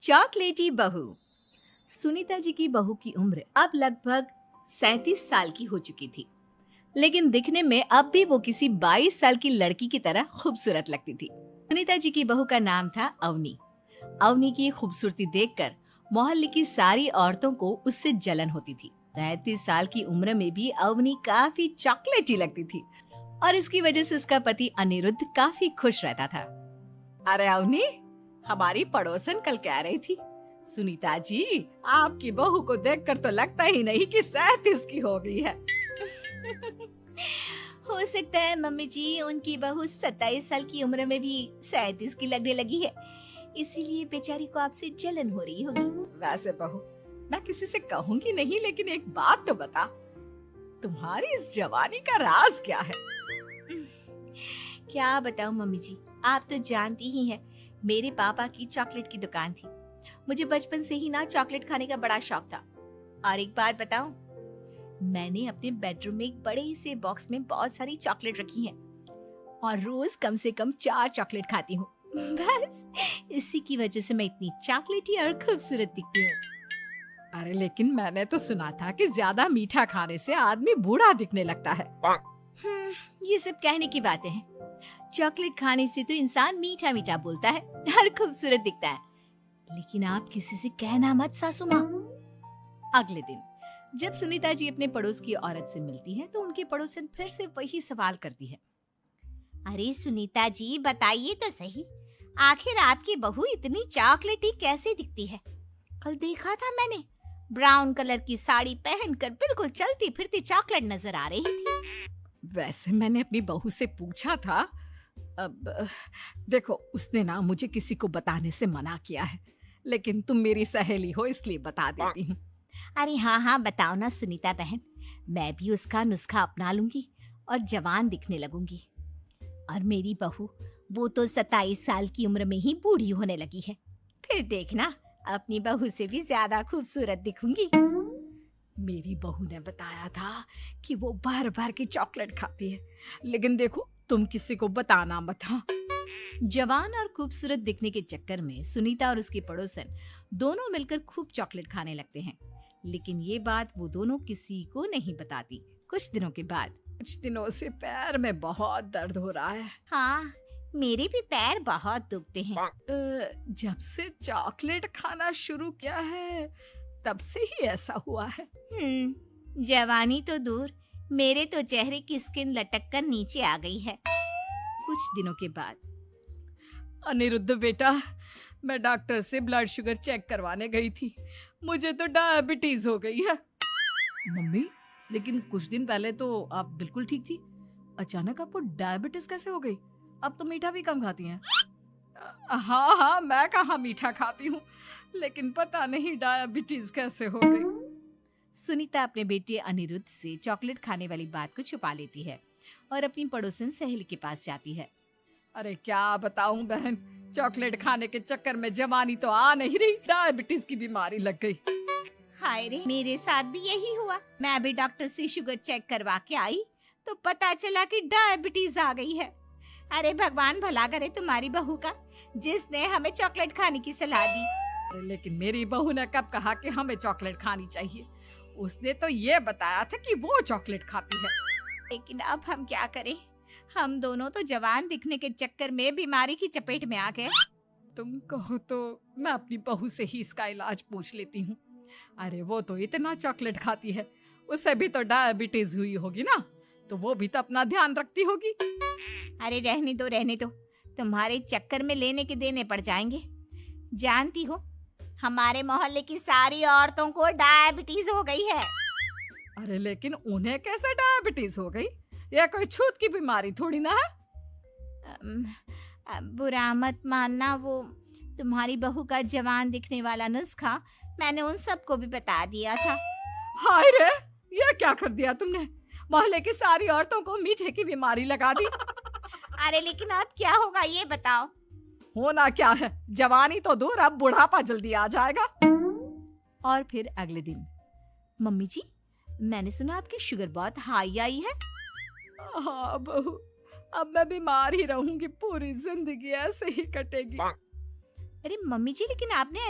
चॉकलेटी बहू। सुनीता जी की बहू की उम्र अब लगभग 37 साल की हो चुकी थी, लेकिन दिखने में अब भी वो किसी 22 साल की लड़की की तरह खूबसूरत लगती थी। सुनीता जी की बहू का नाम था अवनी। अवनी की खूबसूरती देखकर मोहल्ले की सारी औरतों को उससे जलन होती थी। 37 साल की उम्र में भी अवनी काफी चॉकलेटी लगती थी और इसकी वजह से उसका पति अनिरुद्ध काफी खुश रहता था। अरे अवनी, हमारी पड़ोसन कल कह रही थी, सुनीता जी आपकी बहू को देखकर तो लगता ही नहीं कि 37 की हो गई है। हो सकता है मम्मी जी उनकी बहू 27 साल की उम्र में भी 37 की लगने लगी है, इसीलिए बेचारी को आपसे जलन हो रही होगी। वैसे बहू, मैं किसी से कहूंगी नहीं, लेकिन एक बात तो बता, तुम्हारी इस जवानी का राज क्या है? क्या बताऊं मम्मी जी, आप तो जानती ही हैं, मेरे पापा की चॉकलेट की दुकान थी। मुझे बचपन से ही ना चॉकलेट खाने का बड़ा शौक था। और एक बात बताऊं, मैंने अपने बेडरूम में एक बड़े से बॉक्स में बहुत सारी चॉकलेट रखी हैं और रोज कम से कम 4 चॉकलेट खाती हूँ। बस इसी की वजह से मैं इतनी चॉकलेटी और खूबसूरत दिखती हूँ। अरे लेकिन मैंने तो सुना था कि ज्यादा मीठा खाने से आदमी बूढ़ा दिखने लगता है। ये सब कहने की बातें हैं। चॉकलेट खाने से तो इंसान मीठा मीठा बोलता है और खूबसूरत दिखता है। लेकिन आप किसी से कहना मत सासू माँ। अगले दिन जब सुनीता जी अपने पड़ोस की औरत से मिलती है तो उनकी पड़ोसन फिर से वही सवाल करती है। अरे सुनीता जी बताइए तो सही, आखिर आपकी बहू इतनी चॉकलेटी कैसे दिखती है? कल देखा था मैंने, ब्राउन कलर की साड़ी पहनकर बिल्कुल चलती फिरती चॉकलेट नजर आ रही थी। वैसे मैंने अपनी बहू से पूछा था। अब देखो, उसने ना मुझे किसी को बताने से मना किया है, लेकिन तुम मेरी सहेली हो इसलिए बता देती हूँ। अरे हाँ हाँ बताओ ना सुनीता बहन, मैं भी उसका नुस्खा अपना लूंगी और जवान दिखने लगूंगी। और मेरी बहू, वो तो 27 साल की उम्र में ही बूढ़ी होने लगी है, फिर देखना अपनी बहू से भी ज्यादा खूबसूरत दिखूंगी। मेरी बहू ने बताया था कि वो भर भर के चॉकलेट खाती है, लेकिन देखो तुम किसी को बताना मत। हाँ। जवान और खूबसूरत दिखने के चक्कर में सुनीता और उसकी पड़ोसन दोनों मिलकर खूब चॉकलेट खाने लगते हैं, लेकिन ये बात वो दोनों किसी को नहीं बताती। कुछ दिनों से पैर में बहुत दर्द हो रहा है। हाँ, मेरे भी पैर बहुत दुखते हैं। जब से चॉकलेट खाना शुरू किया है तब से ही ऐसा हुआ है। जवानी तो दूर, मेरे तो चेहरे की स्किन लटक कर नीचे आ गई है। कुछ दिनों के बाद, अनिरुद्ध बेटा, मैं डॉक्टर से ब्लड शुगर चेक करवाने गई थी, मुझे तो डायबिटीज हो गई है। मम्मी, लेकिन कुछ दिन पहले तो आप बिल्कुल ठीक थी, अचानक आपको डायबिटीज कैसे हो गई? अब तो मीठा भी कम खाती हैं। हाँ हाँ, मैं कहाँ मीठा खाती हूँ, लेकिन पता नहीं डायबिटीज कैसे हो गई। सुनीता अपने बेटे अनिरुद्ध से चॉकलेट खाने वाली बात को छुपा लेती है और अपनी पड़ोसन सहेली के पास जाती है। अरे क्या बताऊं बहन, चॉकलेट खाने के चक्कर में जवानी तो आ नहीं रही, डायबिटीज की बीमारी लग गई। हाय रे, मेरे साथ भी यही हुआ। मैं अभी डॉक्टर से शुगर चेक करवा के आई तो पता चला कि डायबिटीज आ गई है। अरे भगवान भला करे तुम्हारी बहू का, जिसने हमें चॉकलेट खाने की सलाह दी। अरे लेकिन मेरी बहू ने कब कहा कि हमें चॉकलेट खानी चाहिए? उसने तो ये बताया था कि वो चॉकलेट खाती है। लेकिन अब हम क्या करें, हम दोनों तो जवान दिखने के चक्कर में बीमारी की चपेट में आ गए। तुम कहो तो मैं अपनी बहू से ही इसका इलाज पूछ लेती हूँ। अरे वो तो इतना चॉकलेट खाती है, उसे भी तो डायबिटीज हुई होगी ना, तो वो भी तो अपना ध्यान रखती होगी। अरे रहने दो, तुम्हारे चक्कर में लेने के देने पड़ जाएंगे। जानती हो, हमारे मोहल्ले की सारी औरतों को डायबिटीज हो गई है। अरे लेकिन उन्हें कैसे डायबिटीज हो गई? यह कोई छूत की बीमारी थोड़ी ना है। बुरा मत मानना, वो तुम्हारी बहू का जवान दिखने वाला नुस्खा मैंने उन सबको भी बता दिया था। हाय रे, ये क्या कर दिया तुमने? मोहल्ले की सारी औरतों को मीठे की बीमारी लगा दी। अरे लेकिन अब क्या होगा ये बताओ। होना क्या है, जवानी तो दूर, अब बुढ़ापा जल्दी आ जाएगा। और फिर अगले दिन, मम्मी जी, मैंने सुना आपकी शुगर बहुत हाई आई है। हाँ बहू, अब मैं बीमार ही रहूंगी, पूरी जिंदगी ऐसे ही कटेगी। अरे मम्मी जी, लेकिन आपने